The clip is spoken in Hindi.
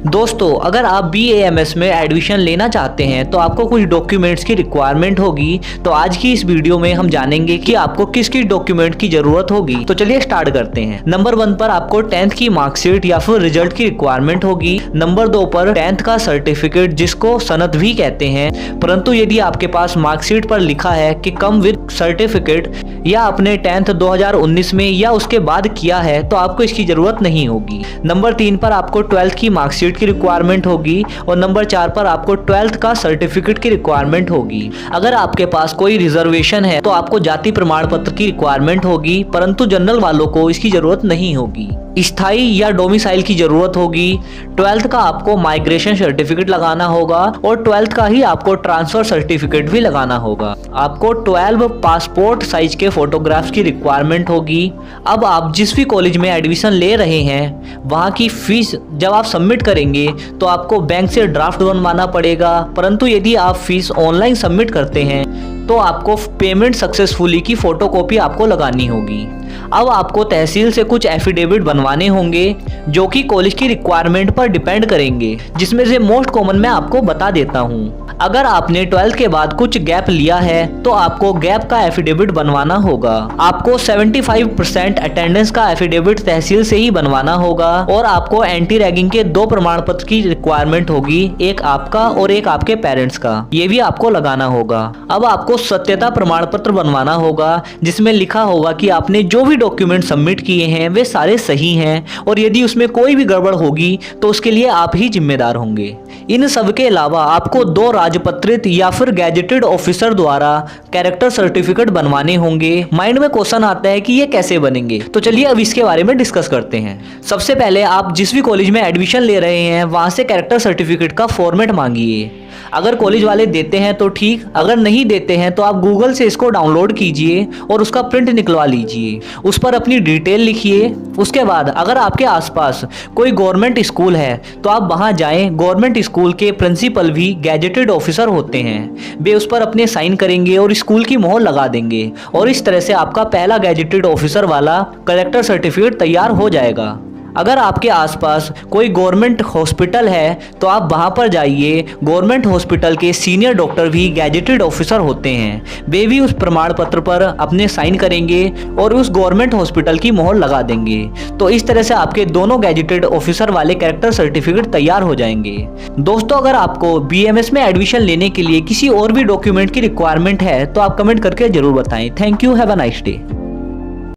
दोस्तों, अगर आप BAMS में एडमिशन लेना चाहते हैं तो आपको कुछ डॉक्यूमेंट्स की रिक्वायरमेंट होगी। तो आज की इस वीडियो में हम जानेंगे कि आपको किस किस डॉक्यूमेंट की जरूरत होगी। तो चलिए स्टार्ट करते हैं। नंबर 1 पर आपको 10th की मार्कशीट या फिर रिजल्ट की रिक्वायरमेंट होगी। नंबर 2 पर 10th का सर्टिफिकेट, जिसको सनद भी कहते हैं, परंतु यदि आपके पास मार्कशीट पर लिखा है कि कम विद सर्टिफिकेट या आपने 10th 2019 में या उसके बाद किया है तो आपको इसकी जरूरत नहीं होगी। नंबर 3 पर आपको 12th की मार्कशीट की रिक्वायरमेंट होगी और नंबर 4 पर आपको 12th का सर्टिफिकेट की रिक्वायरमेंट होगी। अगर आपके पास कोई रिजर्वेशन है तो आपको जाति प्रमाण पत्र की रिक्वायरमेंट होगी, परंतु जनरल वालों को इसकी जरूरत नहीं होगी। स्थायी या डोमिसाइल की जरूरत होगी। 12th का आपको माइग्रेशन सर्टिफिकेट लगाना होगा और 12th का ही आपको ट्रांसफर सर्टिफिकेट भी लगाना होगा। आपको 12 पासपोर्ट साइज के फोटोग्राफ्स की रिक्वायरमेंट होगी। अब आप जिस भी कॉलेज में एडमिशन ले रहे हैं वहाँ की फीस जब आप सबमिट करेंगे तो आपको बैंक से ड्राफ्ट बनवाना पड़ेगा, परंतु यदि आप फीस ऑनलाइन सबमिट करते हैं तो आपको पेमेंट सक्सेसफुली की फोटोकॉपी आपको लगानी होगी। अब आपको तहसील से कुछ एफिडेविट बनवाने होंगे जो कि कॉलेज की रिक्वायरमेंट पर डिपेंड करेंगे, जिसमें से मोस्ट कॉमन मैं आपको बता देता हूँ। अगर आपने 12th के बाद कुछ गैप लिया है तो आपको गैप का एफिडेविट बनवाना होगा। आपको 75% अटेंडेंस का एफिडेविट तहसील से ही बनवाना होगा और आपको एंटी रैगिंग के 2 प्रमाण पत्र की रिक्वायरमेंट होगी, एक आपका और एक आपके पेरेंट्स का। ये भी आपको लगाना होगा। अब आपको सत्यता प्रमाण पत्र बनवाना होगा जिसमें लिखा होगा कि आपने जो भी डॉक्यूमेंट सबमिट किए हैं वे सारे सही हैं और यदि उसमें कोई भी गड़बड़ होगी तो उसके लिए आप ही जिम्मेदार होंगे। इन सब के अलावा आपको 2 राजपत्रित या फिर गैजेटेड ऑफिसर द्वारा कैरेक्टर सर्टिफिकेट बनवाने होंगे। माइंड में क्वेश्चन आता है कि ये कैसे बनेंगे, तो चलिए अब इसके बारे में डिस्कस करते हैं। सबसे पहले आप जिस भी कॉलेज में एडमिशन ले रहे हैं वहां से कैरेक्टर सर्टिफिकेट का फॉर्मेट मांगिए। अगर कॉलेज वाले देते हैं तो ठीक, अगर नहीं देते हैं तो आप गूगल से इसको डाउनलोड कीजिए और उसका प्रिंट निकलवा लीजिए। उस पर अपनी डिटेल लिखिए। उसके बाद अगर आपके आसपास कोई गवर्नमेंट स्कूल है तो आप वहां जाएं। गवर्नमेंट स्कूल के प्रिंसिपल भी गैजेटेड ऑफिसर होते हैं। वे उस पर अपने साइन करेंगे और स्कूल की मोहर लगा देंगे और इस तरह से आपका पहला गैजेटेड ऑफिसर वाला कैरेक्टर सर्टिफिकेट तैयार हो जाएगा। अगर आपके आसपास कोई गवर्नमेंट हॉस्पिटल है तो आप वहां पर जाइए। गवर्नमेंट हॉस्पिटल के सीनियर डॉक्टर भी गैजेटेड ऑफिसर होते हैं। वे भी उस प्रमाण पत्र पर अपने साइन करेंगे और उस गवर्नमेंट हॉस्पिटल की मोहर लगा देंगे। तो इस तरह से आपके दोनों गैजेटेड ऑफिसर वाले कैरेक्टर सर्टिफिकेट तैयार हो जाएंगे। दोस्तों, अगर आपको BAMS में एडमिशन लेने के लिए किसी और भी डॉक्यूमेंट की रिक्वायरमेंट है तो आप कमेंट करके जरूर बताएं। Thank you, have a nice day.